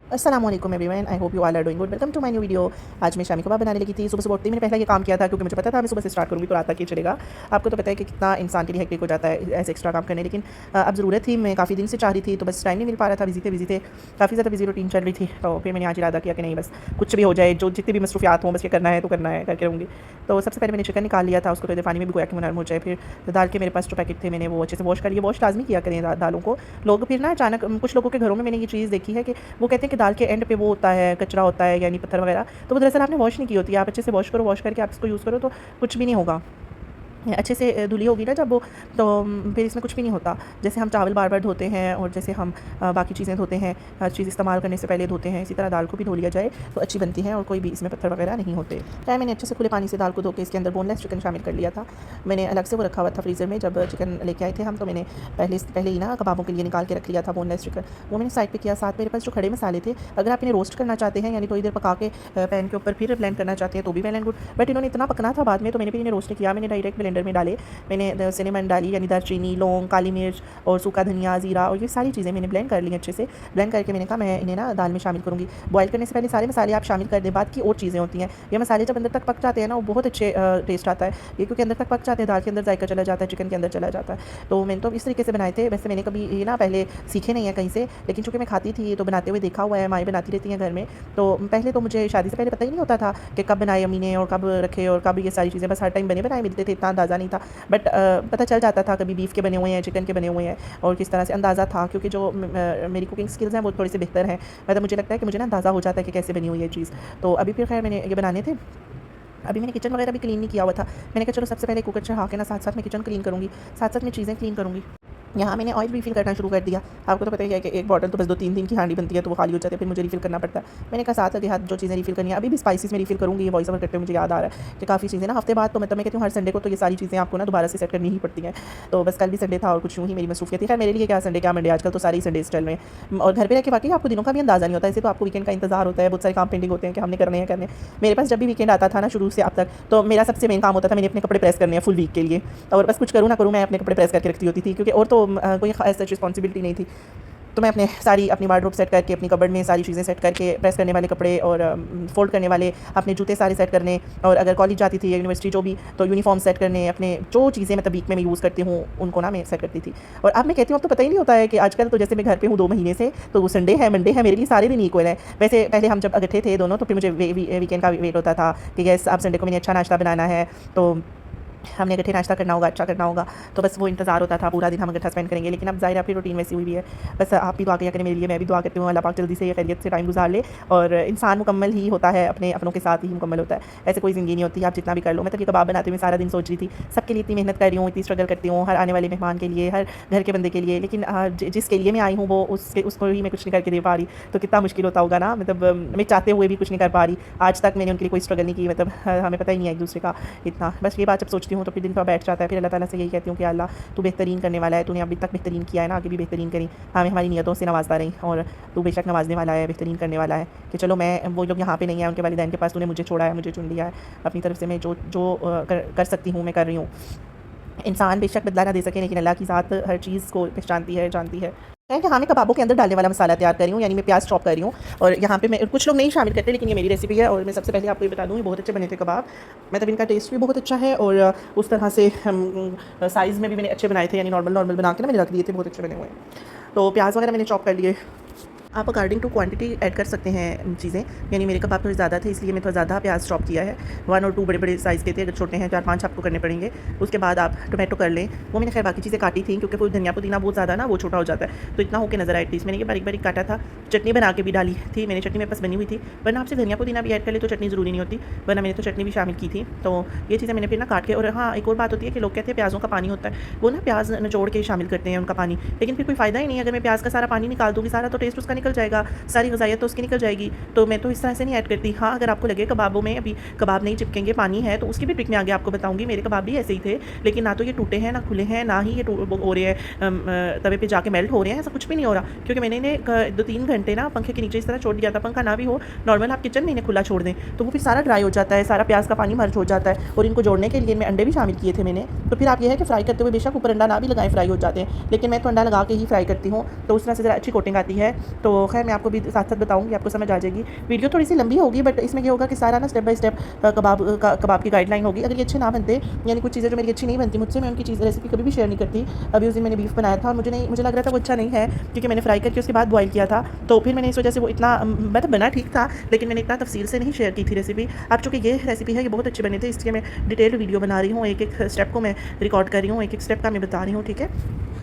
अस्सलामुअलैकुम everyone, I hope you all are doing good. Welcome to my new video. आज मैं शामी कबाब बनाने लगी थी। सुबह सुबह उठते ही मैंने पहले ये काम किया था क्योंकि मुझे पता था मैं सुबह से स्टार्ट करूँगी तो रात तक ये चलेगा। आपको तो पता है कि कितना इंसान के लिए हेक्टिक हो जाता है ऐसे एक्स्ट्रा काम करने, लेकिन अब ज़रूरत थी, मैं काफ़ी दिन से चाह रही थी तो बस टाइम नहीं मिल पा रहा था। बिजी थे, काफ़ी ज़्यादा बिजी रूटीन चल रही थी। तो फिर मैंने आज इरादा किया कि नहीं, बस कुछ भी हो जाए, जो जितनी भी मसरूफियात हों, बस ये करना है तो करना है, करके रहूँगी। तो सबसे पहले मैंने चिकन निकाल लिया था, उसको तो पानी में भिगोया कि नरम हो जाए। फिर दाल के मेरे पास जो पैकेट थे मैंने वो अच्छे से वॉश कर लिए। वॉश लाजमी किया करें दालों को। लोग फिर ना अचानक कुछ लोगों के घरों में मैंने ये चीज़ देखी है कि वो कहते हैं कि दाल के एंड पे वो होता है, कचरा होता है, यानी पत्थर वगैरह। तो वो दरअसल आपने वॉश नहीं की होती है। आप अच्छे से वॉश करो, वॉश करके आप इसको यूज़ करो तो कुछ भी नहीं होगा। अच्छे से धुली होगी ना जब वो, तो फिर इसमें कुछ भी नहीं होता। जैसे हम चावल बार बार धोते हैं और जैसे हम बाकी चीज़ें धोते हैं, हर चीज़ इस्तेमाल करने से पहले धोते हैं, इसी तरह दाल को भी धो लिया जाए तो अच्छी बनती है और कोई भी इसमें पत्थर वगैरह नहीं होते। चाहे मैंने अच्छे से खुले पानी से दाल को धो के इसके अंदर बोनलेस चिकन शामिल कर लिया था। मैंने अलग से वो रखा हुआ था फ्रीज़र में। जब चिकन लेके आए थे हम तो मैंने पहले ही ना कबाबों के लिए निकाल के रख लिया था बोनलेस चिकन। वो मैंने साइड पर किया। साथ मेरे पास जो खड़े मसाले थे, अगर आप इन्हें रोस्ट करना चाहते हैं यानी थोड़ी देर पका के पैन के ऊपर फिर ब्लेंड करना चाहते हैं तो भी वेल एंड गुड, बट इन्होंने इतना पकना था बाद में तो मैंने भी इन्हें रोस्ट नहीं किया। मैंने डायरेक्ट ब्लेंडर में डाले। मैंने सिनेमन डाली यानी दालचीनी, लौंग, काली मिर्च और सूखा धनिया, ज़ीरा और ये सारी चीज़ें मैंने ब्लेंड कर ली अच्छे से। ब्लेंड करके मैंने कहा मैं इन्हें ना दाल में शामिल करूँगी। बॉयल करने से पहले सारे मसाले आप शामिल कर दें। बाद की और चीज़ें होती हैं, ये मसाले जब अंदर तक पक जाते हैं ना वो बहुत अच्छे टेस्ट आता है। ये क्योंकि अंदर तक पक जाते हैं, दाल के अंदर जायका चला जाता है, चिकन के अंदर चला जाता है। तो मैंने तो इस तरीके से बनाए थे। वैसे मैंने कभी ये ना पहले सीखे नहीं है कहीं से, लेकिन चूँकि मैं खाती थी तो बनाते हुए देखा हुआ है, माएँ बनाती रहती हैं घर में। तो पहले तो मुझे शादी से पहले पता ही नहीं होता था कि कब बनाए अम्मी ने और कब रखे और कब ये सारी चीज़ें, बस हर टाइम बने बनाए मिलते थे, इतना अंदाज़ा नहीं था। बट पता चल जाता था कभी बीफ के बने हुए हैं, चिकन के बने हुए हैं, और किस तरह से अंदाज़ा था क्योंकि जो मेरी कुकिंग स्किल्स हैं वो थोड़ी सी बेहतर हैं। मतलब मुझे लगता है कि मुझे ना अंदाज़ा हो जाता है कि कैसे बनी हुई है चीज़। तो अभी फिर खैर मैंने ये बनाने थे। अभी मैंने किचन वगैरह भी क्लीन नहीं किया हुआ था। मैंने कहा चलो सबसे पहले कुकर चढ़ा के ना साथ साथ मैं किचन क्लीन करूँगी, साथ साथ मैं चीज़ें क्लीन करूँगी। यहाँ मैंने ऑयल रिफ़िल करना शुरू कर दिया। आपको तो पता ही है कि एक बॉटल तो बस 2-3 दिन की हांडी बनती है तो वो खाली हो जाती है, फिर मुझे रिफ़िल करना पड़ता है। मैंने कहा साथ आगे हाथ जो चीज़ें रिफ़िल करनी है, अभी भी स्पाइसेस में रिफ़िल करूँगी। ये वॉइस ओवर करते हुए मुझे याद आ रहा है कि काफ़ी चीज़ें ना हफ्ते बाद, तो मतलब मैं कहती हूँ हर संडे को तो ये सारी चीज़ें आपको ना दोबारा से सेट करनी ही पड़ती हैं। तो बस कल भी संडे था और कुछ यूँ ही मेरी मसरूफ़ियत थी। खैर मेरे लिए क्या संडे क्या मंडे, आजकल तो सारे ही संडेज़ चल रहे हैं और घर पे रह के वाक़ई आपको दिनों का भी अंदाज़ा नहीं होता। ऐसे तो आपको वीकेंड का इंतज़ार होता है, बहुत सारे काम पेंडिंग होते हैं कि हमने करने। मेरे पास जब भी वीकेंड आता था ना शुरू से अब तक, तो मेरा सबसे मेन काम होता था मैंने अपने कपड़े प्रेस करने हैं फुल वीक के लिए। और बस कुछ करूँ ना करूँ, मैं अपने कपड़े प्रेस करके रखती होती थी क्योंकि और तो कोई ख़ास रिस्पॉन्सिबिलिटी नहीं थी। तो मैं अपने सारी अपनी वार्डरोब सेट करके, अपनी कबर्ड में सारी चीज़ें सेट करके, प्रेस करने वाले कपड़े और फ़ोल्ड करने वाले अपने जूते सारे सेट करने, और अगर कॉलेज जाती थी या यूनिवर्सिटी जो भी, तो यूनिफ़ॉर्म सेट करने, अपने जो चीज़ें मतलब वीक में मैं यूज़ करती हूँ उनको ना मैं सेट करती थी। और अब मैं कहती हूँ अब तो पता ही नहीं होता है कि आजकल तो जैसे मैं घर पे हूँ 2 महीने से, तो संडे है, मंडे है, मेरे लिए सारे दिन इक्वल है। वैसे पहले हम जब इकट्ठे थे दोनों तो फिर मुझे वीकेंड का वेट होता था कि यस अब संडे को मैंने अच्छा नाश्ता बनाना है, तो हमने इकट्ठे नाश्ता करना होगा, अच्छा करना होगा। तो बस वो इंतज़ार होता था, पूरा दिन हम इकट्ठा स्पेंड करेंगे। लेकिन अब ज़ाहिर है आपकी रूटीन वैसी हुई भी है। बस आप भी दुआ किया करें मेरे लिए, मैं भी दुआ करती हूँ अल्लाह पाक जल्दी से ये खैरियत से टाइम गुजार ले। और इंसान मुकम्मल ही होता है, अपने अपनों के साथ ही मुकम्मल होता है। ऐसे कोई ज़िंदगी नहीं होती, आप जितना भी कर लो। मैं तो ये कबाब बनाते हुए सारा दिन सोच रही थी सबके लिए इतनी मेहनत कर रही हूँ, इतनी स्ट्रगल करती हूँ, हर आने वाले मेहमान के लिए, हर घर के बंदे के लिए, लेकिन जिसके लिए मैं आई हूँ वो उसको ही मैं कुछ नहीं करके दे पा रही। तो कितना मुश्किल होता होगा ना, मतलब मैं चाहते हुए भी कुछ नहीं कर पा रही। आज तक मैंने उनके लिए कोई स्ट्रगल नहीं की, मतलब हमें पता ही नहीं है एक दूसरे का इतना। बस ये बात जब सोचती हूँ तो फिर दिन का बैठ जाता है। फिर अल्लाह ताला से यही कहती हूँ कि अल्लाह तू बेहतरीन करने वाला है, तूने अभी तक बेहतरीन किया है ना, आगे भी बेहतरीन करी, हमें हमारी नियतों से नवाजता रही, और तू बेशक नवाजने वाला है, बेहतरीन करने वाला है। कि चलो मैं वो लोग यहाँ पे नहीं है, उनके वालिदैन के पास तूने मुझे छोड़ा है, मुझे चुन लिया है। अपनी तरफ से मैं जो जो कर सकती हूँ मैं कर रही हूँ। इंसान बेशक बदला ना दे सके, लेकिन अल्लाह की ज़ात हर चीज़ को पहचानती है, जानती है। कि हाँ मैं कबाबों के अंदर डालने वाला मसाला तैयार कर रही हूँ, यानी मैं प्याज चॉप कर रही हूँ। और यहाँ पे मैं, कुछ लोग नहीं शामिल करते लेकिन ये मेरी रेसिपी है और मैं सबसे पहले आपको ये बता दूँ ये बहुत अच्छे बने थे कबाब। मतलब इनका टेस्ट भी बहुत अच्छा है और उस तरह से साइज़ में भी मैंने अच्छे बनाए थे, यानी नॉर्मल बना के ना मैंने रख दिए थे, बहुत अच्छे बने हुए हैं। तो प्याज वगैरह मैंने चॉप कर लिए। आप अकॉर्डिंग टू क्वांटिटी ऐड कर सकते हैं चीज़ें, यानी मेरे कबाब थोड़े ज़्यादा थे इसलिए मैं थोड़ा ज़्यादा प्याज चॉप किया है। 1 और 2 बड़े साइज़ के थे, अगर छोटे हैं 4-5 आपको करने पड़ेंगे। उसके बाद आप टोमेटो कर लें, वो मैंने खैर बाकी चीज़ें काटी थी क्योंकि कोई धनिया पुदीना बहुत ज़्यादा ना वो छोटा हो जाता है, तो इतना होकर नज़र आए एटलीस्ट मैंने ये बारीक बारीक काटा था। चटनी बना के भी डाली थी मैंने, चटनी मेरे पास बनी हुई थी, वरना आपसे धनिया पुदीना भी ऐड कर ले तो चटनी ज़रूरी नहीं होती, वरना मैंने तो चटनी भी शामिल की थी। तो ये चीज़ें मैंने फिर ना काट के, और हाँ एक और बात होती है कि लोग कहते हैं प्याज़ों का पानी होता है, वो ना प्याज निचोड़ के शामिल करते हैं उनका पानी, लेकिन फिर कोई फ़ायदा ही नहीं है। अगर मैं प्याज का सारा पानी निकाल दूँगी, सारा तो टेस्ट उसका निकल जाएगा, सारी ग़िज़ायत तो उसकी निकल जाएगी। तो मैं तो इस तरह से नहीं ऐड करती। हाँ अगर आपको लगे कबाबों में अभी कबाब नहीं चिपकेंगे, पानी है, तो उसकी भी ट्रिक मैं आगे आपको बताऊंगी। मेरे कबाब भी ऐसे ही थे, लेकिन ना तो ये टूटे हैं, ना खुले हैं, ना ही ये हो रहे हैं तवे पे जाके मेल्ट हो रहे हैं, ऐसा कुछ भी नहीं हो रहा, क्योंकि मैंने इन्हें 2-3 घंटे ना पंखे के नीचे इस तरह छोड़ दिया था। पंखा ना भी हो, नॉर्मल आप किचन में इन्हें खुला छोड़ दें तो वो फिर सारा ड्राई हो जाता है, सारा प्याज का पानी मर्ज हो जाता है। और इनको जोड़ने के लिए मैं अंडे भी शामिल किए थे मैंने। तो फिर आप ये है कि फ्राई करते हुए बेशक ऊपर अंडा ना भी लगाएं, फ्राई हो जाते हैं, लेकिन मैं तो अंडा लगा के ही फ्राई करती हूँ, तो उस तरह से ज़रा अच्छी कोटिंग आती है। तो खैर मैं आपको भी साथ साथ बताऊँगी, आपको समझ आ जाएगी। वीडियो थोड़ी सी लंबी होगी बट इसमें ये होगा कि सारा ना स्टेप बाय स्टेप कबाब की गाइडलाइन होगी। अगर ये अच्छे ना बनते, यानी कुछ चीज़ें जो मेरी अच्छी नहीं बनती मुझसे, मैं उनकी चीज़ रेसिपी कभी भी शेयर नहीं करती। अभी उस दिन मैंने बीफ बनाया था और मुझे लग रहा था वो अच्छा नहीं है, क्योंकि मैंने फ्राई करके उसके बाद बॉयल किया था। तो फिर मैंने इस वजह से वो इतना मतलब बना ठीक था, लेकिन मैंने इतना तफसील से नहीं शेयर की थी रेसिपी। अब चूँकि ये रेसिपी है, ये बहुत अच्छी बनी थी, इसलिए मैं डिटेल्ड वीडियो बना रही हूँ, एक एक स्टेप को मैं रिकॉर्ड कर रही हूँ, एक एक स्टेप का मैं बता रही हूँ, ठीक है।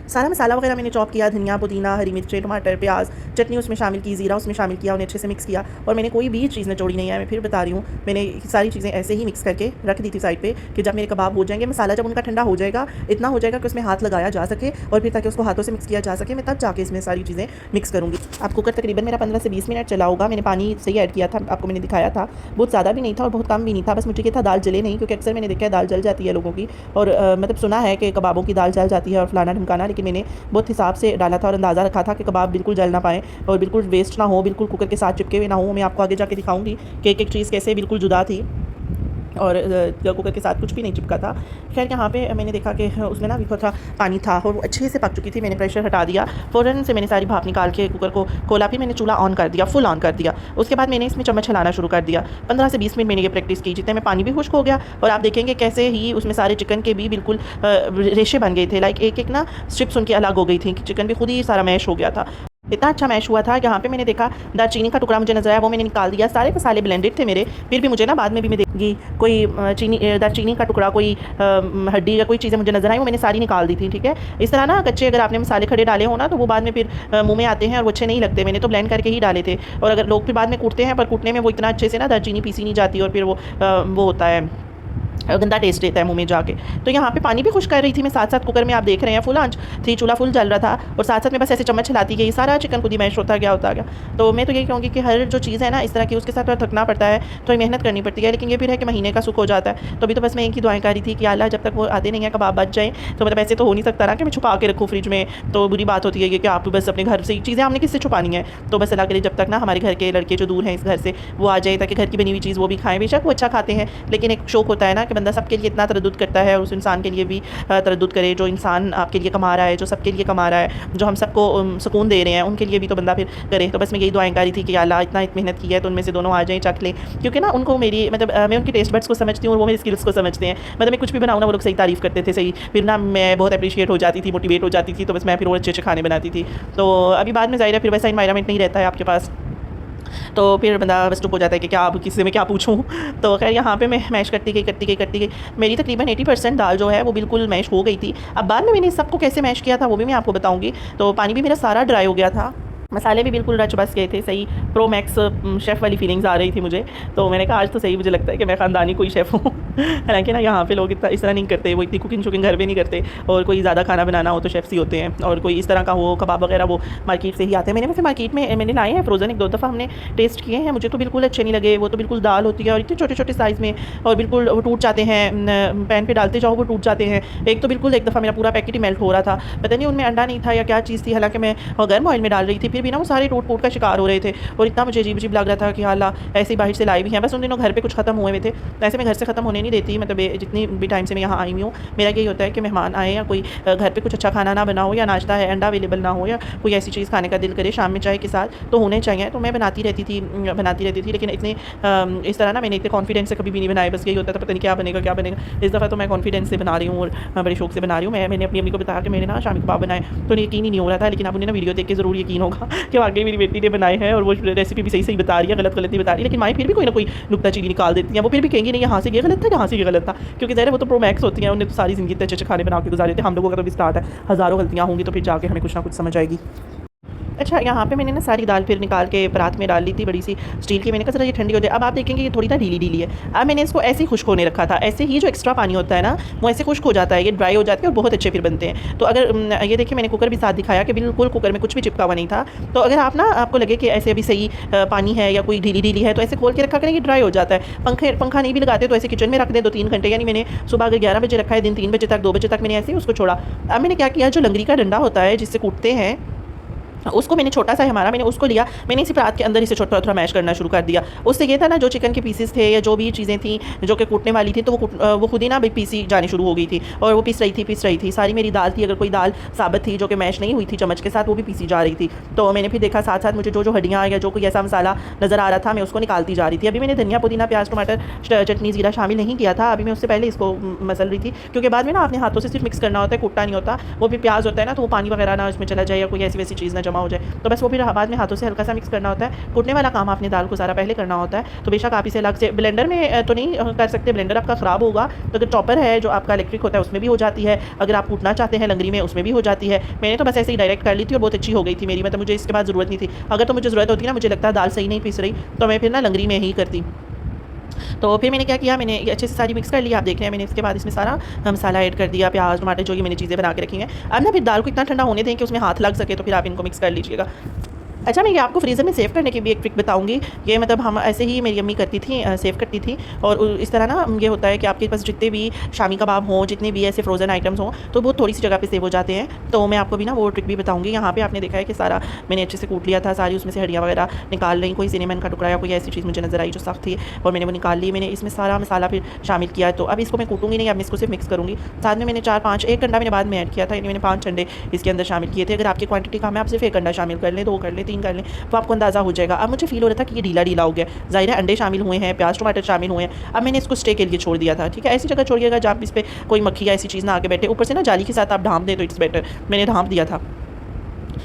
सारा मसाला वगैरह मैंने चॉप किया, धनिया, पुदीना, हरी मिर्चें, टमाटर, प्याज, चटनी उसमें शामिल की, ज़ीरा उसमें शामिल किया, उन्हें अच्छे से मिक्स किया। और मैंने कोई भी चीज़ निचोड़ी नहीं है, मैं फिर बता रही हूँ, मैंने सारी चीज़ें ऐसे ही मिक्स करके रख दी थी साइड पे, कि जब मेरे कबाब हो जाएंगे, मसाला जब उनका ठंडा हो जाएगा, इतना हो जाएगा कि उसमें हाथ लगाया जा सके और फिर ताकि उसको हाथों से मिक्स किया जा सके, मैं तब जाके इसमें सारी चीज़ें मिक्स करूँगी। अब कुकर तकरीबन मेरा 15 से 20 मिनट चला होगा। मैंने पानी सही ऐड किया था, आपको मैंने दिखाया था, बहुत ज़्यादा भी नहीं था और बहुत कम भी नहीं था, बस मुझे ये था दाल जले नहीं, क्योंकि अक्सर मैंने देखा है दाल जल जाती है लोगों की, और मतलब सुना है कि कबाबों की दाल जल जाती है और फलाना ढमकाना, लेकिन मैंने बहुत हिसाब से डाला था और अंदाज़ा रखा था कि कबाब बिल्कुल जल ना पाएँ और बिल्कुल वेस्ट ना हो, बिल्कुल कुकर के साथ चिपके हुए ना हो। मैं आपको आगे जाके दिखाऊंगी कि एक एक चीज़ कैसे बिल्कुल जुदा थी और कुकर के साथ कुछ भी नहीं चिपका था। खैर यहाँ पे मैंने देखा कि उसमें ना भी थोड़ा पानी था और वो अच्छे से पक चुकी थी। मैंने प्रेशर हटा दिया, फ़ौरन से मैंने सारी भाप निकाल के कुकर को खोला, फिर मैंने चूल्हा ऑन कर दिया, फुल ऑन कर दिया। उसके बाद मैंने इसमें चम्मच हिलाना शुरू कर दिया। 15 से 20 मिनट मैंने ये प्रैक्टिस की, जितने में पानी भी खुश्क हो गया और आप देखेंगे कैसे ही उसमें सारे चिकन के भी बिल्कुल रेशे बन गए थे, लाइक एक एक ना स्ट्रिप्स उनकी अलग हो गई थी, चिकन भी खुद ही सारा मैश हो गया था। इतना अच्छा मैश हुआ था। यहाँ पे मैंने देखा दालचीनी का टुकड़ा मुझे नजर आया, वो मैंने निकाल दिया। सारे मसाले ब्लेंडेड थे मेरे, फिर भी मुझे ना बाद में भी मैं देखी कोई दालचीनी का टुकड़ा, कोई हड्डी या कोई चीज़ें मुझे नजर आई, वो मैंने सारी निकाल दी थी, ठीक है। इस तरह ना कच्चे अगर आपने मसाले खड़े डाले हो ना, तो वो बाद में फिर मुँह में आते हैं और वो अच्छे नहीं लगते। मैंने तो ब्लेंड करके ही डाले थे, और अगर लोग फिर बाद में कूटते हैं, पर कूटने में वो इतना अच्छे से ना दालचीनी पीसी नहीं जाती और फिर वो होता है, गंदा टेस्ट रहता है मुंह में जाके। तो यहाँ पे पानी भी खुश कर रही थी मैं साथ साथ कुकर में, आप देख रहे हैं फुल आंच थी, चूल्हा फुल जल रहा था और साथ साथ में बस ऐसे चम्मच हिलाती गई, सारा चिकन खुद ही मैश होता गया। तो मैं तो यही कहूँगी कि हर जो चीज़ है ना इस तरह की, उसके साथ थोड़ा थकना पड़ता है, थोड़ी मेहनत करनी पड़ती है, लेकिन ये फिर है कि महीने का सुख हो जाता है। तो अभी तो बस मैं एक ही दुआएं कर रही थी कि अल्लाह जब तक वो आते नहीं है कबाब बच जाए, तो मतलब ऐसे तो हो नहीं सकता ना कि मैं छुपा के रखूँ फ्रिज में, तो बुरी बात होती है कि आप बस अपने घर से चीज़ें हमने किससे छुपानी है। तो बस अल्लाह करे जब तक ना हमारे घर के लड़के जो दूर हैं इस घर से वो आ जाए, ताकि घर की बनी हुई चीज़ वो भी खाएं। बेशक वो अच्छा खाते हैं, लेकिन एक शौक होता है ना कि बंदा सबके लिए इतना तरद्दुद करता है और उस इंसान के लिए भी तरद्दुद करे, जो इंसान आपके लिए कमा रहा है, जो सबके लिए कमा रहा है, जो हम सबको सुकून दे रहे हैं, उनके लिए भी तो बंदा फिर करे। तो बस मैं यही दुआएं कर रही थी कि अल्लाह इतना मेहनत की है तो उनमें से दोनों आ जाएं, चख लें, क्योंकि ना उनको मेरी मतलब मैं उनकी टेस्ट बड्स को समझती हूँ और वो मेरी स्किल्स को समझते हैं। मतलब मैं कुछ भी बनाऊँ ना वो लोग सही तारीफ़ करते थे, सही, फिर ना मैं बहुत अप्रिशिएट हो जाती थी, मोटिवेट हो जाती थी, तो बस मैं फिर और अच्छे अच्छे खाने बनाती थी। तो अभी बाद में ज़ाहिर है फिर वैसा इन्वायरमेंट नहीं रहता है आपके पास, तो फिर बंदा बस चुप हो जाता है कि क्या अब किसी से मैं क्या पूछूं। तो खैर यहाँ पे मैं मैश करती गई। मेरी तकरीबन 80% दाल जो है वो बिल्कुल मैश हो गई थी। अब बाद में मैंने सबको कैसे मैश किया था वो भी मैं आपको बताऊँगी। तो पानी भी मेरा सारा ड्राई हो गया था, मसाले भी बिल्कुल रच बस गए थे, सही प्रो मैक्स शेफ़ वाली फीलिंग्स आ रही थी मुझे। तो मैंने कहा आज तो सही मुझे लगता है कि मैं ख़ानदानी कोई शेफ़ हूँ। हालांकि ना यहाँ पे लोग इतना इस तरह नहीं करते, वो इतनी कुकिंग शुकिंग घर पे नहीं करते, और कोई ज़्यादा खाना बनाना हो तो शेफ़्स ही होते हैं, और कोई इस तरह का हो कबाब वगैरह वो मार्केट से ही आते हैं। मैंने वैसे मार्केट में मैंने लाए हैं फ्रोज़न, 1-2 दफ़ा हमने टेस्ट किए हैं, मुझे तो बिल्कुल अच्छे नहीं लगे। वो तो बिल्कुल दाल होती है और इतने छोटे छोटे साइज़ में, और बिल्कुल वो टूट जाते हैं, पैन पे डालते जाओ वो टूट जाते हैं। एक तो बिल्कुल एक दफ़ा मेरा पूरा पैकेट ही मेल्ट हो रहा था, पता नहीं उनमें अंडा नहीं था या क्या चीज़ थी, हालांकि मैं गर्म ऑयल में डाल रही थी, फिर भी ना वो सारे टूट का शिकार हो रहे थे और इतना मुझे अजीब लग रहा था कि अल्लाह ऐसे ही बाहर से लाई भी हैं। बस उन दिनों घर पे कुछ ख़त्म हुए थे, ऐसे मैं घर से ख़त्म होने नहीं देती, मतलब जितनी भी टाइम से मैं यहाँ आई हुई हूँ मेरा यही होता है कि मेहमान आए या कोई घर पे कुछ अच्छा खाना ना बना हो, या नाश्ता है अंडा अवेलेबल ना हो, या कोई ऐसी चीज़ खाने का दिल करे शाम में चाय के साथ, तो होने चाहिए। तो मैं बनाती रहती थी, लेकिन इतने इस तरह ना मैंने इतने कॉन्फिडेंस से कभी भी नहीं बनाए। बस यही होता था पता नहीं क्या बनेगा। इस दफ़ा तो मैं कॉन्फिडेंस से बना रही हूँ और बड़े शौक से बना रही हूँ। मैंने अपनी अम्मी को बताया कि मैंने ना शामी कबाब बनाए, तो यकीन ही नहीं हो रहा था, लेकिन अब उन्हें ना वीडियो देख के ज़रूर यकीन होगा कि वाकई मेरी बेटी ने बनाए हैं और वो रेसिपी भी सही बता रही है, गलत नहीं बता रही। लेकिन माएँ फिर भी कोई ना कोई नुक्ताचीनी निकाल देती हैं, वो फिर भी कहेंगी नहीं यहाँ से ये गलत था, यहाँ से ये गलत था, क्योंकि ज़ाहिर है वो तो प्रो मैक्स होती हैं, उन्हें तो सारी ज़िंदगी इतने अच्छे खाने बना के गुजारे थे। हम लोगों का तो भी स्टार्ट है, हज़ारों गलतियाँ होंगी, तो फिर जाके हमें कुछ ना कुछ समझ आएगी। अच्छा, यहाँ पे मैंने ना सारी दाल फिर निकाल के परात में डाल ली थी, बड़ी सी स्टील की। मैंने कहा जरा ये ठंडी हो जाए। अब आप देखेंगे ये थोड़ी ना ढीली है। अब मैंने इसको ऐसे ही खुश्क होने रखा था, ऐसे ही जो एक्स्ट्रा पानी होता है ना वो ऐसे खुश्क हो जाता है, ये ड्राई हो जाती है और बहुत अच्छे फिर बनते हैं। तो अगर ये देखिए मैंने कुकर भी साथ दिखाया कि बिल्कुल कुकर में कुछ भी चिपका हुआ नहीं था। तो अगर आप ना आपको लगे कि ऐसे अभी सही पानी है या कोई ढीली है, तो ऐसे खोल के रखा करें, ये ड्राई हो जाता है। पंखा नहीं भी लगाते तो ऐसे किचन में रख दें 2-3 घंटे, यानी मैंने सुबह अगर 11 बजे रखा है, दिन 3 बजे तक 2 बजे तक मैंने ऐसे ही उसको छोड़ा। अब मैंने क्या किया, जो लंगड़ी का डंडा होता है जिससे कूटते हैं उसको मैंने छोटा सा है हमारा, मैंने उसको लिया, मैंने इसी परात के अंदर इसे छोटा थोड़ा मैश करना शुरू कर दिया। उससे ये था ना, जो चिकन के पीसेस थे या जो भी चीज़ें थी जो कि कूटने वाली थी, तो वो खुद ही ना पीसी जानी शुरू हो गई थी, और वो पीस रही थी। सारी मेरी दाल थी, अगर कोई दाल साबित थी जो कि मैश नहीं हुई थी चम्मच के साथ, वो भी पीसी जा रही थी। तो मैंने फिर देखा साथ साथ मुझे जो हड्डियाँ या जो कोई ऐसा मसाला नज़र आ रहा था, मैं उसको निकालती जा रही थी। अभी मैंने धनिया पुदीना प्याज टमाटर चटनी ज़ीरा शामिल नहीं किया था, अभी मैं उससे पहले इसको मसल रही थी, क्योंकि बाद में ना अपने हाथों से सिर्फ मिक्स करना होता है, कूटना नहीं होता। वो भी प्याज होता है ना, तो वो पानी वगैरह ना उसमें चला जाए या कोई ऐसी वैसी चीज़ ना जमा हो जाए, तो बस वो फिर बाद में हाथों से हल्का सा मिक्स करना होता है। कूटने वाला काम आपने दाल को सारा पहले करना होता है। तो बेशक आप इसे अलग से ब्लेंडर में तो नहीं कर सकते, ब्लेंडर आपका ख़राब होगा, तो अगर चॉपर है जो आपका इलेक्ट्रिक होता है उसमें भी हो जाती है। अगर आप कूटना चाहते हैं लंगरी में, उसमें भी हो जाती है। मैंने तो बस ऐसे ही डायरेक्ट कर ली थी और बहुत अच्छी हो गई थी मेरी, मतलब मुझे इसके बाद ज़रूरत नहीं थी। अगर तो मुझे ज़रूरत होती ना, मुझे लगता है दाल सही नहीं पीस रही, तो मैं फिर ना लंगरी में ही करती। तो फिर मैंने क्या किया, मैंने ये अच्छे से सारी मिक्स कर लिया, आप देख रहे हैं। मैंने इसके बाद इसमें सारा मसाला ऐड कर दिया, प्याज टमाटर जो ये मैंने चीज़ें बना के रखी हैं। अब ना फिर दाल को इतना ठंडा होने दें कि उसमें हाथ लग सके, तो फिर आप इनको मिक्स कर लीजिएगा। अच्छा, मैं ये आपको फ्रीज़र में सेव करने की भी एक ट्रिक बताऊंगी। ये मतलब हम ऐसे ही मेरी अम्मी करती थी, सेव करती थी। और इस तरह ना ये होता है कि आपके पास जितने भी शामी कबाब हों, जितने भी ऐसे फ्रोज़न आइटम्स हों, तो वो थोड़ी सी जगह पे सेव हो जाते हैं। तो मैं आपको भी ना वो ट्रिक भी बताऊंगी। यहाँ पे आपने देखा है कि सारा मैंने अच्छे से कूट लिया था, सारी उसमें से हड्डियाँ वगैरह निकाल ली। कोई सिनेमन का टुकड़ा या कोई ऐसी चीज़ मुझे नज़र आई जो सख्त थी, और मैंने वो निकाल ली। मैंने इसमें सारा मसाला फिर शामिल किया। तो अब इसको मैं कूटूंगी नहीं, अब मैं इसको सिर्फ मिक्स करूँगी। साथ में मैंने 4-5 एक अंडा मैंने बाद में ऐड किया था, यानी मैंने 5 अंडे इसके अंदर शामिल किए थे। अगर आपकी क्वांटिटी कम है, आप सिर्फ एक अंडा शामिल कर लें, 2 कर लें, 3 कर लें, तो आपको अंदाज़ा हो जाएगा। अब मुझे फील हो रहा था कि ये ढीला हो गया, ज़ाहिर है अंडे शामिल हुए हैं, प्याज टमाटर शामिल हुए हैं। अब मैंने इसको स्टे के लिए छोड़ दिया था। ठीक है, ऐसी जगह छोड़िएगा जहाँ इस पर कोई मक्खी या ऐसी चीज़ ना आके बैठे। ऊपर से ना जाली के साथ आप ढाँप दें तो इट्स बेटर। मैंने ढाँप दिया था,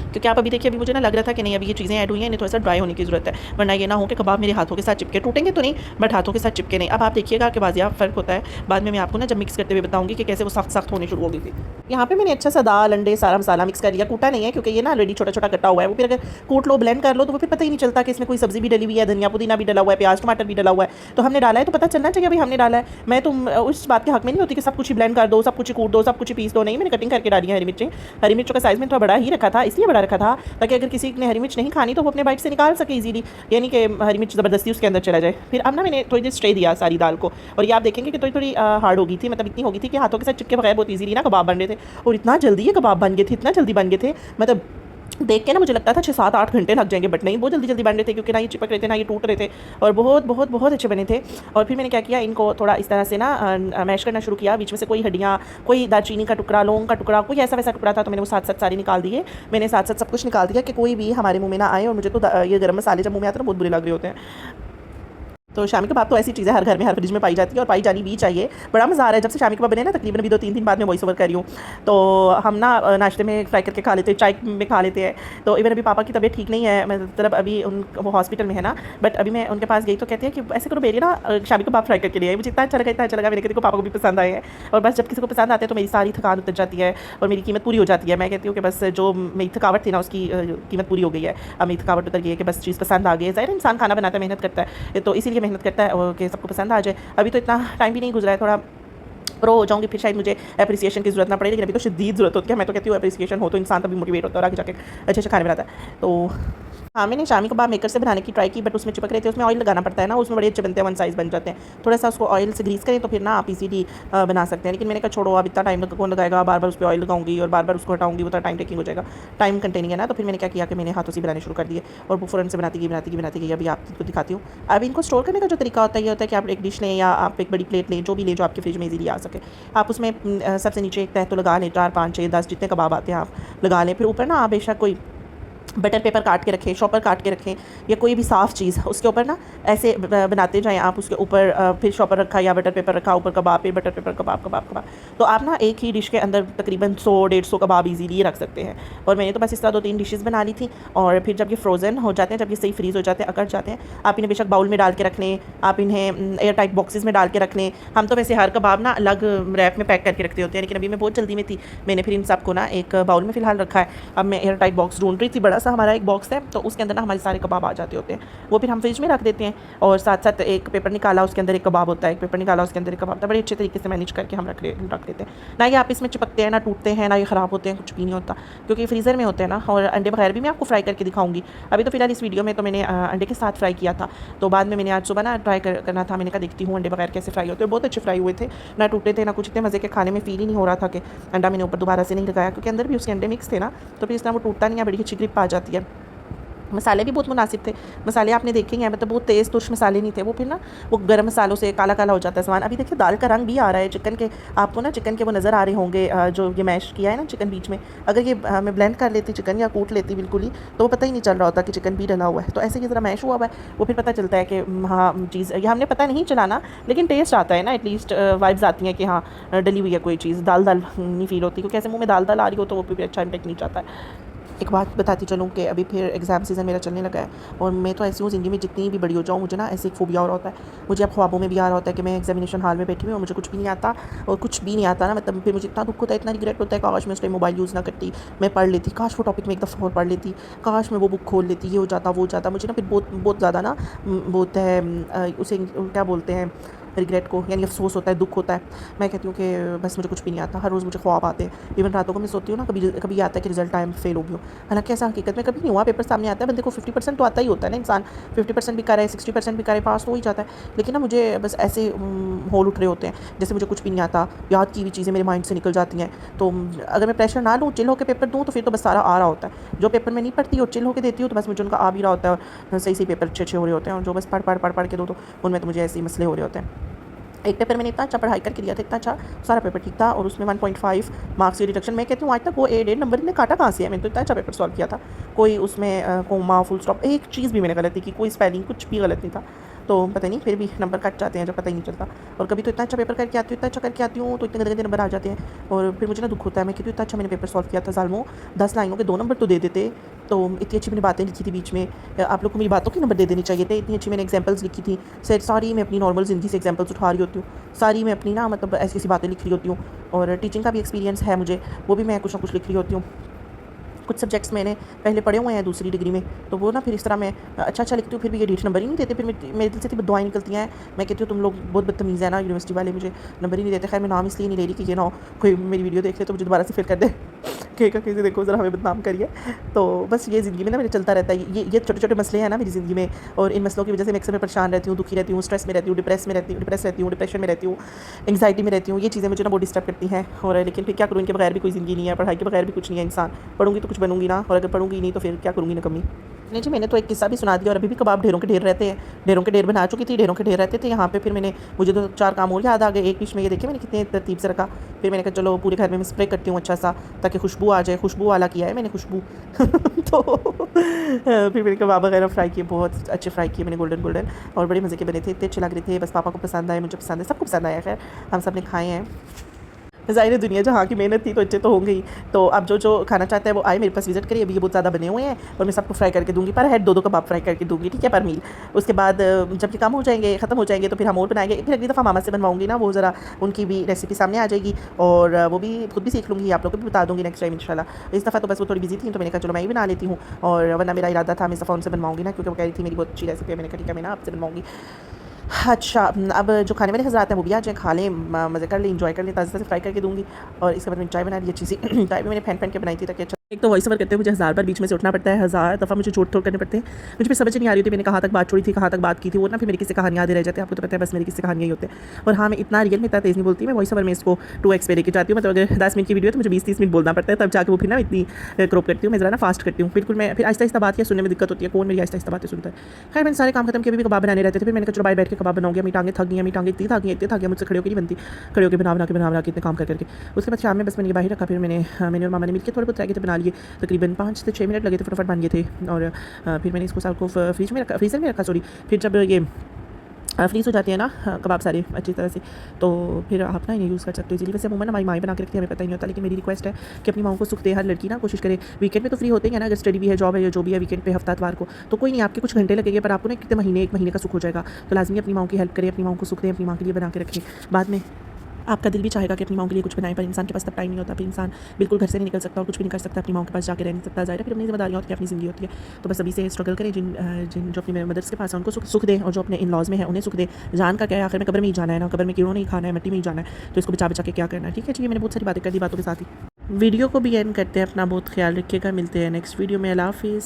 क्योंकि आप अभी देखिए, अभी मुझे ना लग रहा था कि नहीं, अभी ये चीज़ें ऐड हुई हैं, इन्हें थोड़ा सा ड्राई होने की ज़रूरत है, वरना ये ना हो कि कबाब मेरे हाथों के साथ चिपके। टूटेंगे तो नहीं, बट हाथों के साथ चिपके नहीं। अब आप देखिएगा कि बाज़ियाब फ़र्क होता है। बाद में मैं आपको ना जब मिक्स करते हुए बताऊँगी कि कैसे वो सख्त होने शुरू हो गई थी। यहाँ पे मैंने अच्छा सा दाल अंडे सारा मसाला मिक्स कर लिया। कूटा नहीं है, क्योंकि ये ना ऑलरेडी छोटा छोटा कटा हुआ है। वो फिर अगर कूट लो, ब्लेंड कर लो, तो वो फिर पता ही नहीं चलता कि इसमें कोई सब्ज़ी भी डली हुई है, धनिया पुदीना भी डला हुआ है, प्याज टमाटर भी डला हुआ है। तो हमने डाला है तो पता चलना चाहिए भाई हमने डाला है। मैं तो उस बात के हक में नहीं होती कि सब कुछ ही ब्लेंड कर दो, सब कुछ ही कूट दो, सब कुछ ही पीस दो। नहीं, मैंने कटिंग करके डाली है हरी मिर्चें। हरी मिर्चों का साइज़ में थोड़ा बड़ा ही रखा था, इसलिए बड़ा रखा था ताकि अगर किसी ने हरी मिर्च नहीं खानी तो वो अपने बाइट से निकाल सके इजीली, यानी कि हरी मिर्च ज़बरदस्ती उसके अंदर चला जाए। फिर अब ना मैंने थोड़ी देर स्टे दिया सारी दाल को, और ये आप देखेंगे कि थोड़ी थोड़ी हार्ड हो गई थी, मतलब इतनी हो गई थी कि हाथों के साथ चिपके बगैर बहुत इजीली ना कबाब बन रहे थे। और इतना जल्दी ये कबाब बन गए थे, इतना जल्दी बन गए थे, मतलब देख के ना मुझे लगता था 6-7-8 घंटे लग जाएंगे, बट नहीं, बहुत जल्दी जल्दी बन रहे थे, क्योंकि ना ये चिपक रहे थे ना ये टूट रहे थे, और बहुत बहुत बहुत अच्छे बने थे। और फिर मैंने क्या किया, इनको थोड़ा इस तरह से ना मैश करना शुरू किया। बीच में से कोई हड्डियाँ, कोई दालचीनी का टुकड़ा, लौंग का टुकड़ा, कोई ऐसा वैसा टुकड़ा था, तो मैंने वो साथ साथ सारे निकाल दिए। मैंने साथ साथ सब कुछ निकाल दिया कि कोई भी हमारे मुँह में ना आए। और मुझे तो ये गर्म मसाले जब मुँह में आते हैं बहुत बुरे लग रहे होते हैं। तो शामी कबाब तो ऐसी चीज़ है, हर घर में हर फ्रिज में पाई जाती है, और पाई जानी भी चाहिए। बड़ा मज़ा आ रहा है जब से शामी कबाब बने ना, तकरीबन अभी 2-3 दिन बाद में वॉइस ओवर कर रही हूँ। तो हम ना नाश्ते में फ्राई करके खा लेते हैं, चाय में खा लेते हैं। तो इवन अभी पापा की तबीयत ठीक नहीं है, मतलब अभी वो हॉस्पिटल में है ना, बट अभी मैं उनके पास गई तो कहते हैं कि ऐसे करो बेरी ना शामी कबाब फ्राई करके लिए। मुझे इतना अच्छा लगा, इतना अच्छा लगा। मैंने कहती को पापा को भी पसंद आए हैं, और बस जब किसी को पसंद आते हैं तो मेरी सारी थकान उतर जाती है और मेरी कीमत पूरी हो जाती है। मैं कहती हूँ कि बस जो मेरी थकावट थी ना, उसकी कीमत पूरी हो गई है। अब मेरी थकावट उतर गई है कि बस चीज़ पसंद आ गई है। ज़ाहिर इंसान खाना बनाता है, मेहनत करता है, तो इसीलिए मेहनत करता है कि सबको पसंद आ जाए। अभी तो इतना टाइम भी नहीं गुजरा है, थोड़ा प्रो हो जाऊँगी फिर शायद मुझे एप्रिसिएशन की ज़रूरत ना पड़े, लेकिन अभी तो शदीद ज़रूरत होती है। मैं तो कहती हूँ एप्रिसिएशन हो तो इंसान तभी मोटिवेट होता है और आगे जाके अच्छे अच्छे खाने बनाता है। तो हाँ, मैंने शामी कबाब मेकर से बनाने की ट्राई की, बट उसमें चिपक रहे थे। उसमें ऑयल लगाना पड़ता है ना, उसमें बड़े अच्छे बनते हैं, वन साइज़ बन जाते हैं। थोड़ा सा उसको ऑयल से ग्रीस करें तो फिर ना आप इजीली बना सकते हैं। लेकिन मैंने कहा छोड़ो, अब इतना टाइम कौन लगाएगा, बार बार उस पर ऑयल लगाऊंगी और बार बार उसको हटाऊंगी, वो तो टाइम टेकिंग हो जाएगा, टाइम कंटेनिंग है ना। तो फिर मैंने क्या किया कि मैंने हाथों से बनाने शुरू कर दिए, और वो फ़ौरन से बनाती गई। अभी आपको दिखाती हूँ। अब इनको स्टोर करने का जो तरीका होता है, ये होता है कि आप एक डिश लें या आप एक बड़ी प्लेट लें, जो भी लें जो आपके फ्रिज में इजीली आ सके। आप उसमें सबसे नीचे एक तह तो लगा लें, 4-5-6-10 जितने कबाब आते हैं आप लगा लें। फिर ऊपर ना आप बेशक कोई बटर पेपर काट के रखें, शॉपर काट के रखें, या कोई भी साफ़ चीज़ उसके ऊपर ना ऐसे बनाते जाएं आप उसके ऊपर। फिर शॉपर रखा या बटर पेपर रखा, ऊपर कबाब, फिर बटर पेपर, कबाब। तो आप ना एक ही डिश के अंदर तकरीबन 100-150 कबाब इजीली रख सकते हैं। और मैंने तो बस इस तरह 2-3 डिशेज़ बना ली थी। और फिर जब ये फ्रोज़न हो जाते हैं, जब ये सही फ्रीज़ हो जाते हैं, अकड़ जाते हैं, आप इन्हें बेशक बाउल में डाल के रख लें, आप इन्हें एयर टाइट बॉक्सेस में डाल के रख लें। हम तो वैसे हर कबाब ना अलग रैप में पैक करके रखते होते हैं, लेकिन अभी मैं बहुत जल्दी में थी, मैंने फिर इन सबको ना एक बाउल में फ़िलहाल रखा है। अब मैं एयर टाइट बॉक्स ढूंढ रही थी, बड़ा सा हमारा एक बॉक्स है, तो उसके अंदर ना हमारे सारे कबाब आ जाते होते हैं। वो फिर हम फ्रिज में रख देते हैं, और साथ साथ एक पेपर निकाला, उसके अंदर एक कबाब होता है, एक पेपर निकाला, उसके अंदर एक कबाब होता है। बड़े अच्छे तरीके से मैनेज करके हम रख देते हैं ना। ये आप इसमें चिपकते हैं ना, टूटते हैं ना, ये ख़राब होते हैं, कुछ भी नहीं होता, क्योंकि फ्रीज़र में होते हैं ना। और अंडे बगैर भी मैं आपको फ्राई करके दिखाऊंगी। अभी तो फिलहाल इस वीडियो में तो मैंने अंडे के साथ फ्राई किया था, तो बाद में मैंने आज सुबह ना ट्राई करना था। मैंने कहा देखती हूँ अंडे बगैर कैसे फ्राई होते हैं। बहुत अच्छे फ्राई हुए थे, ना टूटे थे ना कुछ। इतने मज़े के खाने में फील ही नहीं हो रहा था कि अंडा मैंने ऊपर दोबारा से नहीं लगाया, क्योंकि अंदर भी उसके अंडे मिक्स थे ना, तो फिर इस तरह वो टूटता नहीं है, बड़ी अच्छी ग्रिप आ जाती है। मसाले भी बहुत मुनासिब थे, मसाले आपने देखे हैं, मतलब बहुत तेज़ तुर्श मसाले नहीं थे वो, फिर ना वो गर्म मसालों से काला काला हो जाता है सामान। अभी देखिए दाल का रंग भी आ रहा है चिकन के, आपको ना चिकन के वो नज़र आ रहे होंगे जो ये मैश किया है ना चिकन बीच में। अगर ये मैं ब्लेंड कर लेती चिकन या कूट लेती बिल्कुल ही, तो वो पता ही नहीं चल रहा होता कि चिकन भी डला हुआ है। तो ऐसे ही ज़रा मैश हुआ हुआ है, वो फिर पता चलता है कि हाँ चीज़ ये हमने पता नहीं चलाना, लेकिन टेस्ट आता है ना, एटलीस्ट वाइब्स आती हैं कि हाँ डली हुई है कोई चीज़, दाल दाल नहीं फील होती, क्योंकि ऐसे मुँह में दाल दाल आ रही हो तो वो भी अच्छा इम्पेक्ट नहीं चाहता है। एक बात बताती चलूँ कि अभी फिर एग्ज़ाम सीज़न मेरा चलने लगा है, और मैं तो ऐसी हूँ ज़िंदगी में जितनी भी बड़ी हो जाऊँ, मुझे ना ऐसे एक फ़ोबिया और होता है। मुझे अब ख्वाबों में भी आ रहा होता है कि मैं एग्जामिनेशन हॉल में बैठी हुई हूँ, मुझे कुछ भी नहीं आता, और कुछ भी नहीं आता ना, मतलब फिर मुझे इतना दुख होता है, इतना रिग्रेट होता है, काश मैं उस टाइम मोबाइल यूज़ ना करती, मैं पढ़ लेती, काश वो टॉपिक में एक दफ़ा और पढ़ लेती, काश मैं वो बुक खोल लेती, ये हो जाता वो हो जाता। मुझे ना फिर बहुत बहुत ज़्यादा ना बहुत है उसे क्या बोलते हैं, रिग्रेट को, यानी अफसोस होता है, दुख होता है। मैं कहती हूँ कि बस मुझे कुछ भी नहीं आता, हर रोज़ मुझे ख्वाब आते हैं, इवन रातों को मैं सोती हूँ ना, कभी कभी आता है कि रिजल्ट टाइम फेल हो गई हूँ, हालांकि ऐसा हकीकत में कभी नहीं हुआ। पेपर सामने आता है, बंदे को 50% तो आता ही होता है ना, इंसान 50% भी करे 60% भी करे, पास तो हो ही जाता है। लेकिन ना मुझे बस ऐसे होल उठ रहे होते हैं जैसे मुझे कुछ भी नहीं आता, याद की हुई चीज़ें मेरे माइंड से निकल जाती हैं। तो अगर मैं प्रेशर ना लूँ, चिल होकर पेपर दूँ, तो फिर तो बस सारा आ रहा होता है। जो पेपर में नहीं पढ़ती और चिल होकर देती हूँ, तो बस मुझे उनका आ भी रहा होता है, और सही सही पेपर अच्छे अच्छे हो रहे होते हैं। और जो बस पढ़ के दो, तो उनमें तो मुझे ऐसे ही मसले हो रहे होते हैं। एक पेपर मैंने इतना अच्छा पढ़ाई करके दिया था, इतना अच्छा, सारा पेपर ठीक था, और उसमें 1.5 मार्क्स की डिडक्शन। मैं कहती हूँ आज तक वो 8 नंबर ने काटा कहाँ से है, मैंने तो इतना अच्छा पेपर सॉल्व किया था, कोई उसमें कोमा फुल स्टॉप एक चीज़ भी मैंने गलत नहीं की, कोई स्पेलिंग कुछ भी गलत नहीं था। तो पता नहीं फिर भी नंबर कट जाते हैं जब पता ही नहीं चलता। और कभी तो इतना अच्छा पेपर करके आती हूँ, इतना अच्छा करके आती हूँ, तो इतने गंदे गंदे नंबर आ जाते हैं, और फिर मुझे ना दुख होता है। मैं कहती हूँ इतना अच्छा मैंने पेपर सॉल्व किया था ज़ालिमों, 10 लाइनों के 2 नंबर तो दे देते। तो इतनी अच्छी मैंने बातें लिखी थी बीच में, आप लोग को मेरी बातों के नंबर दे देने चाहिए थे, इतनी अच्छी मैंने एग्जाम्पल्स लिखी थी। सर सारी मैं अपनी नॉर्मल ज़िंदगी से एग्जाम्पल्स उठा रही होती हूँ, सारी मैं अपनी ना मतलब ऐसी ऐसी बातें लिख रही होती हूँ, और टीचिंग का भी एक्सपीरियंस है मुझे, वो भी मैं कुछ ना कुछ लिख रही होती हूँ। कुछ सब्जेक्ट्स मैंने पहले पढ़े हुए हैं दूसरी डिग्री में, तो वो ना फिर इस तरह मैं अच्छा लिखती हूँ, फिर भी ये 1.5 नंबर ही नहीं देते। फिर मेरे दिल से इतनी दुआएं निकलती हैं, मैं कहती हूँ तुम लोग बहुत बदतमीज़ है ना, यूनिवर्सिटी वाले मुझे नंबर ही नहीं देते। खैर मैं नाम इसलिए नहीं ले रही कि ये ना कोई मेरी वीडियो देख ले तो मुझे दोबारा से फिर कर दे कहेगा कैसे देखो ज़रा हमें बदनाम करिए। तो बस ये ज़िंदगी में ना मेरे चलता रहता है, ये छोटे छोटे मसले हैं ना मेरी ज़िंदगी में, और इन मसलों की वजह से मैं अक्सर परेशान रहती हूँ, दुखी रहती हूँ, स्ट्रेस में रहती हूँ, डिप्रेस रहती हूँ, डिप्रेशन में रहती हूँ, एंग्जाइटी में रहती हूँ। ये चीज़ें मुझे ना बहुत डिस्टर्ब करती हैं, और लेकिन फिर क्या करूँ, इनके बगैर भी कोई ज़िंदगी नहीं है, पढ़ाई के बगैर भी कुछ नहीं है इंसान। पढ़ूंगी तो कुछ बनूंगी ना, और अगर पढ़ूंगी नहीं तो फिर क्या करूँगी ना कमी। नहीं जी, मैंने तो एक किस्सा भी सुना दिया, और अभी भी कबाब ढेरों के ढेर रहते हैं, ढेरों के ढेर बना चुकी थी, ढेरों के ढेर रहते थे यहाँ पे। फिर मुझे तो 4 काम और याद आ गए। एक डिश में ये देखिए मैंने कितने तरतीब से रखा, फिर मैंने कहा चलो पूरे घर में मैं स्प्रे करती हूँ अच्छा सा, ताकि खुशबू आ जाए, खुशबू वाला किया है मैंने खुशबू तो फिर मैंने कबाब वगैरह फ्राई किए, बहुत अच्छे फ्राई किए मैंने, गोल्डन और बड़े मज़े के बने थे, इतने अच्छे लग रहे थे। बस पापा को पसंद आए, मुझे पसंद है, सबको पसंद आया। खैर हम सब ने खाए हैं। ज़ाहिर है दुनिया जहाँ की मेहनत थी तो अच्छे तो होंगे ही। तो अब जो खाना चाहता है वो आए मेरे पास विजिट करिए। अभी ये बहुत ज़्यादा बने हुए हैं, और मैं सबको फ्राई करके दूँगी, पर हेड 2-2 कबाब फ्राई करके दूँगी, ठीक है, पर मील। उसके बाद जब ये कम हो जाएंगे, ख़त्म हो जाएंगे, तो फिर हम और बनाएंगे। फिर अगली दफ़ा मामा से बनवाऊँगी ना, वो ज़रा उनकी भी रेसिपी सामने आ जाएगी, और वो भी खुद भी सीख लूँगी, आप लोग को भी बता दूँगी नेक्स्ट टाइम इंशाल्लाह। इस दफ़ा तो बस वो थोड़ी बिजी थी, तो मैंने कहा चलो मैं ही बना लेती हूँ, और वरना मेरा इरादा था मैं इस दफ़ा उनसे बनवाऊँगी ना, क्योंकि वो कह रही थी मेरी बहुत अच्छी रेसिपी है। मैंने कहा ठीक है मैं ना आपसे बनवाऊँगी। अच्छा, अब जो खाने वाले हज़रात हैं वो भी आ जाएँ, खा लें, मज़े कर लें, एंजॉय कर लें, ताज़ा फ्राई करके दूँगी। और इसके बाद मैंने चाय बना ली अच्छी सी चाय भी मैंने फेंट के बनाई थी, ताकि अच्छा। एक तो वॉइस ओवर करते हुए मुझे 1000 बार बीच में से उठना पड़ता है, 1000 दफ़ा मुझे जोड़ तोड़ करने पड़ते हैं। मुझे भी समझ नहीं आ रही थी मैंने कहाँ तक बात छोड़ी थी, कहाँ तक बात की थी, वो ना फिर मेरी किसी कहानी याद रह जाते हैं। आपको तो पता है बस मेरी किसी कहानियाँ ही होते हैं। और हाँ, मैं इतना रियल में इतना तेज़ नहीं बोलती, मैं वॉइस ओवर में इसको 2x पे लेके जाती हूँ। मतलब अगर 10 मिनट की वीडियो है तो मुझे 20-30 मिनट बोलना पड़ता है, तब जाके वो फिर ना इतनी क्रॉप करती हूँ मैं, ज़रा ना फास्ट करती हूँ। बिल्कुल मैं फिर आहिस्ता बात या सुनने में दिक्कत होती है, कौन मेरी आहिस्ता बातें सुनता है। खैर मैंने सारे काम खत्म किए, भी कबाब बनाने रहते थे। फिर मैंने कहा चलो बाहर बैठ के कबाब बनाऊंगी, मेरी टांगें थक गई हैं, मेरी टांगें इतनी थक गई मुझसे खड़े होकर नहीं बनती, खड़े होकर बना के इतने काम करके। उसके बाद शाम में बस मैंने बाहर रखा, फिर मैंने और मामा ने मिलकर थोड़े बहुत रह गए थे बना लिए, तकरीबन 5 से 6 मिनट लगे थे, फटाफट बन गए थे। और फिर मैंने इसको साल को फ्रीज़र में रखा, सॉरी। फिर जब ये फ्रीज़ हो जाती है ना कबाब सारे अच्छी तरह से, तो फिर आप ना इन्हें यूज़ कर सकते हो इजीली। वैसे अमूमन हमारी माएँ बना के रखती है, हमें पता ही नहीं होता, लेकिन मेरी रिक्वेस्ट है कि अपनी माओं को सुख दे। हर लड़की ना कोशिश करे, वीकेंड में तो फ्री होते हैं ना, अगर स्टडी भी है, जॉब है, या जो भी है, वीकेंड पे हफ्ता इतवार को तो कोई नहीं, आपके कुछ घंटे लगेंगे, पर आपको ना कितने एक महीने का सुख हो जाएगा। तो लाजमी अपनी माओं की हेल्प करें, अपनी माओं को सुख दें, अपनी माँ के लिए बना के रखें। बाद में आपका दिल भी चाहेगा कि अपनी माँ के लिए कुछ बनाए, पर इंसान के पास तब टाइम नहीं होता, फिर इंसान बिल्कुल घर से नहीं निकल सकता और कुछ भी नहीं कर सकता, अपनी माँ के पास जाकर रह नहीं सकता। ज़ाहिर है फिर अपनी जिम्मेदारियाँ होती है, अपनी ज़िंदगी होती है। तो बस अभी से स्ट्रगल करें, जिन जो अपनी मदर्स के पास है उनको सुख दें, और जो अपने इन लॉज़ में है उन्हें सुख दें। जान का क्या है, आखिर में कब्र में ही जाना है ना, कब्र में कीड़ों नहीं खाना है, मिट्टी में ही जाना है, तो इसको बचा के क्या करना है। ठीक है जी, मैंने बहुत सारी बातें कर दी, बातों के साथ ही वीडियो को भी एंड करते हैं। अपना बहुत ख्याल रखिएगा, मिलते हैं नेक्स्ट वीडियो में। अल्लाह हाफिज़।